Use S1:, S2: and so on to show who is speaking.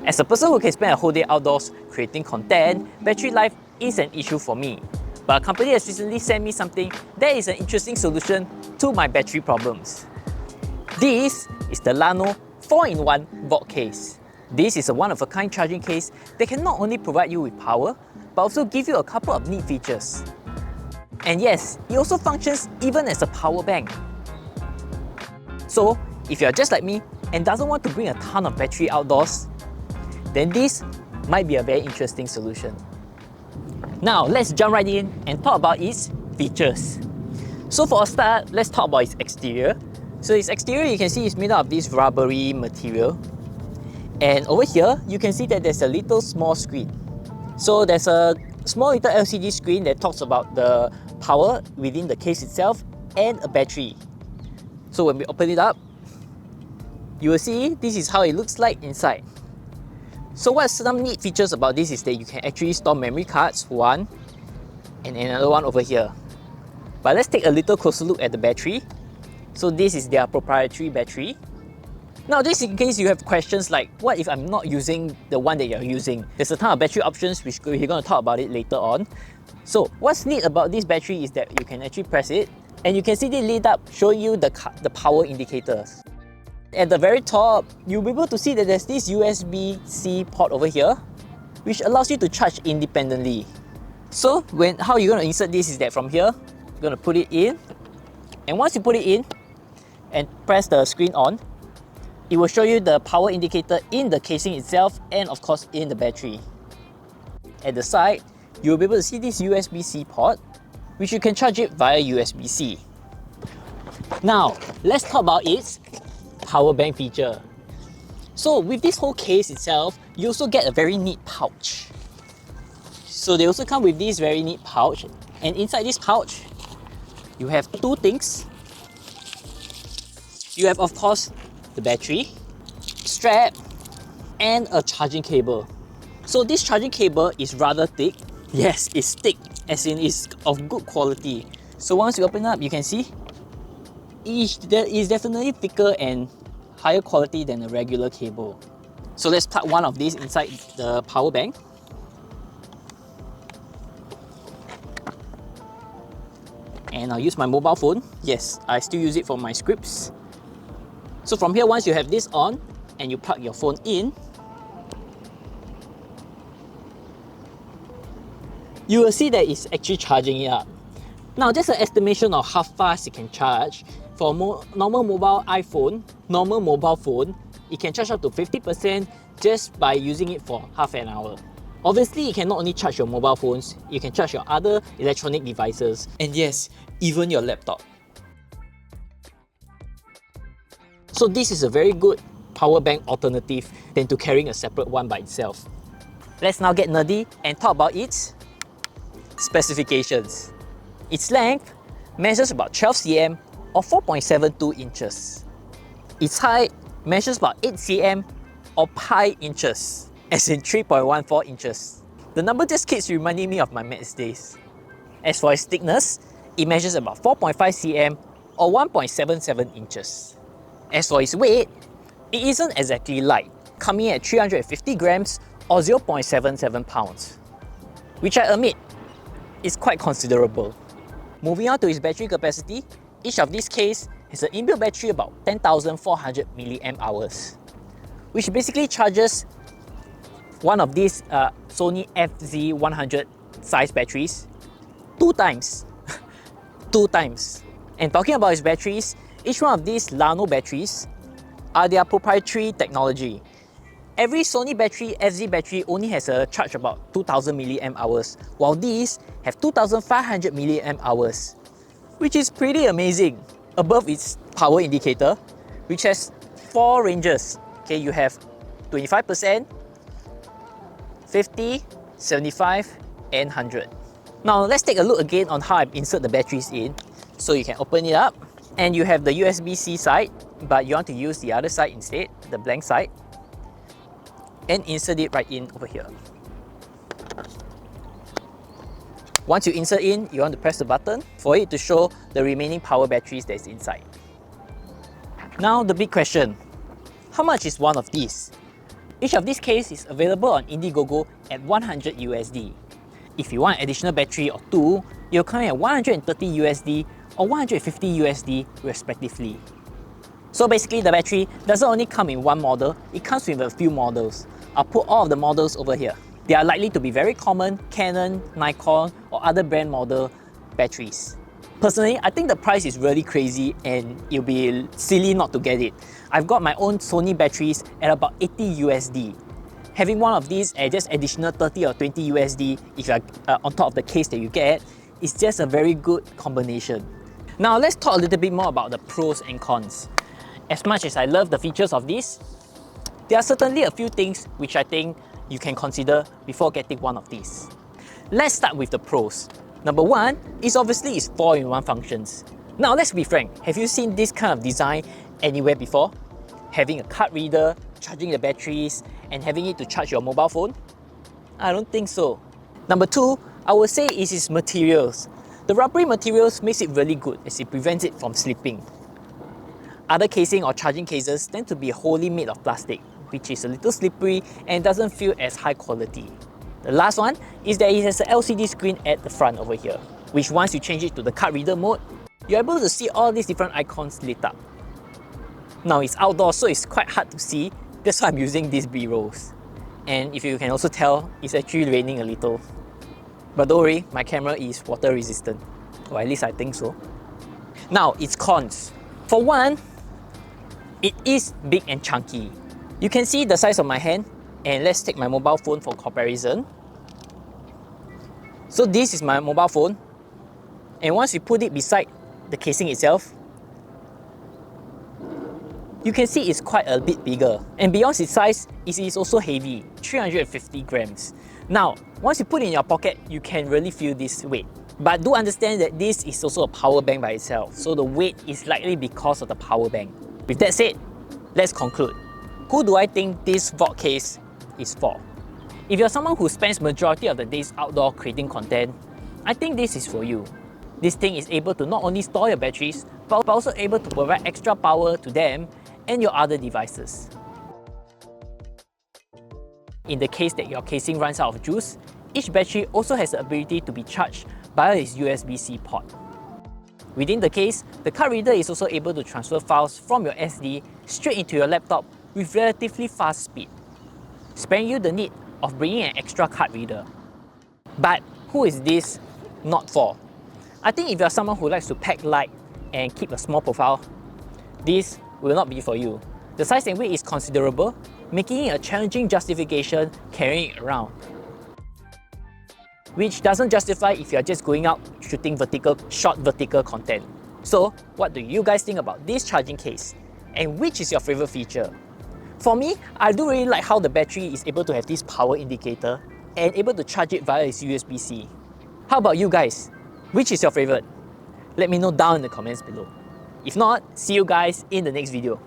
S1: As a person who can spend a whole day outdoors creating content, battery life is an issue for me. But a company has recently sent me something that is an interesting solution to my battery problems. This is the Llano 4-in-1 Voltcase. This is a one-of-a-kind charging case that can not only provide you with power, but also give you a couple of neat features. And yes, it also functions even as a power bank. So, if you're just like me and doesn't want to bring a ton of battery outdoors, then this might be a very interesting solution. Now, let's jump right in and talk about its features. So for a start, let's talk about its exterior. So its exterior, you can see, is made out of this rubbery material. And over here, you can see that there's a little small screen. So there's a small little LCD screen that talks about the power within the case itself and a battery. So when we open it up, you will see this is how it looks like inside. So what's some neat features about this is that you can actually store memory cards, one, and another one over here. But let's take a little closer look at the battery. So this is their proprietary battery. Now this in case you have questions like, what if I'm not using the one that you're using? There's a ton of battery options which we're going to talk about it later on. So what's neat about this battery is that you can actually press it and you can see it lit up showing you the power indicators. At the very top, you'll be able to see that there's this USB-C port over here, which allows you to charge independently. So how you're going to insert this is that from here, you're going to put it in, and once you put it in and press the screen on, it will show you the power indicator in the casing itself and of course in the battery. At the side, you'll be able to see this USB-C port, which you can charge it via USB-C. Now, let's talk about its power bank feature. So with this whole case itself, you also get a very neat pouch. So they also come with this very neat pouch, and inside this pouch, you have two things. You have, of course, the battery, strap, and a charging cable. So this charging cable is rather thick. Yes, it's thick, as in it's of good quality. So once you open up, you can see it is definitely thicker and higher quality than a regular cable. So let's plug one of these inside the power bank. And I'll use my mobile phone. Yes, I still use it for my scripts. So from here, once you have this on and you plug your phone in, you will see that it's actually charging it up. Now, that's an estimation of how fast it can charge. For a normal mobile phone, it can charge up to 50% just by using it for half an hour. Obviously, you can not only charge your mobile phones, you can charge your other electronic devices, and yes, even your laptop. So this is a very good power bank alternative than to carrying a separate one by itself. Let's now get nerdy and talk about its specifications. Its length measures about 12 cm or 4.72 inches. Its height measures about 8 cm or pi inches, as in 3.14 inches. The number just keeps reminding me of my maths days. As for its thickness, it measures about 4.5 cm or 1.77 inches. As for its weight, it isn't exactly light, coming at 350 grams or 0.77 pounds, which I admit is quite considerable. Moving on to its battery capacity, each of these case has an inbuilt battery about 10,400 mAh, which basically charges one of these Sony FZ-100 size batteries 2 times. 2 times. And talking about its batteries, each one of these Llano batteries are their proprietary technology. Every Sony battery, FZ battery, only has a charge about 2000 mAh, while these have 2500 mAh, which is pretty amazing. Above its power indicator, which has 4 ranges. Okay, you have 25%, 50, 75, and 100. Now let's take a look again on how I insert the batteries in. So you can open it up, and you have the USB-C side, but you want to use the other side instead, the blank side, and insert it right in over here. Once you insert in, you want to press the button for it to show the remaining power batteries that's inside. Now the big question, how much is one of these? Each of these cases is available on Indiegogo at 100 USD. If you want additional battery or two, you'll come at 130 USD or 150 USD respectively. So basically the battery doesn't only come in one model, it comes with a few models. I'll put all of the models over here. They are likely to be very common Canon, Nikon or other brand model batteries. Personally, I think the price is really crazy and it'll be silly not to get it. I've got my own Sony batteries at about 80 USD. Having one of these at just additional 30 or 20 USD if you're on top of the case that you get, is just a very good combination. Now let's talk a little bit more about the pros and cons. As much as I love the features of this, there are certainly a few things which I think you can consider before getting one of these. Let's start with the pros. Number one is obviously its 4-in-1 functions. Now let's be frank, have you seen this kind of design anywhere before? Having a card reader, charging the batteries, and having it to charge your mobile phone? I don't think so. Number two, I would say is its materials. The rubbery materials makes it really good as it prevents it from slipping. Other casing or charging cases tend to be wholly made of plastic, which is a little slippery and doesn't feel as high quality. The last one is that it has an LCD screen at the front over here, which once you change it to the card reader mode, you're able to see all these different icons lit up. Now it's outdoors, so it's quite hard to see, that's why I'm using these B-rolls. And if you can also tell, it's actually raining a little. But don't worry, my camera is water resistant, or at least I think so. Now its cons. For one, it is big and chunky. You can see the size of my hand, and let's take my mobile phone for comparison. So this is my mobile phone, and once you put it beside the casing itself, you can see it's quite a bit bigger. And beyond its size, it is also heavy, 350 grams. Now, once you put it in your pocket, you can really feel this weight. But do understand that this is also a power bank by itself, so the weight is likely because of the power bank. With that said, let's conclude. Who do I think this vault case is for? If you're someone who spends majority of the days outdoor creating content, I think this is for you. This thing is able to not only store your batteries, but also able to provide extra power to them and your other devices. In the case that your casing runs out of juice, each battery also has the ability to be charged via its USB-C port. Within the case, the card reader is also able to transfer files from your SD straight into your laptop with relatively fast speed, sparing you the need of bringing an extra card reader. But who is this not for? I think if you're someone who likes to pack light and keep a small profile, this will not be for you. The size and weight is considerable, making it a challenging justification carrying it around. Which doesn't justify if you're just going out shooting short vertical content. So, what do you guys think about this charging case? And which is your favorite feature? For me, I do really like how the battery is able to have this power indicator and able to charge it via its USB-C. How about you guys? Which is your favorite? Let me know down in the comments below. If not, see you guys in the next video.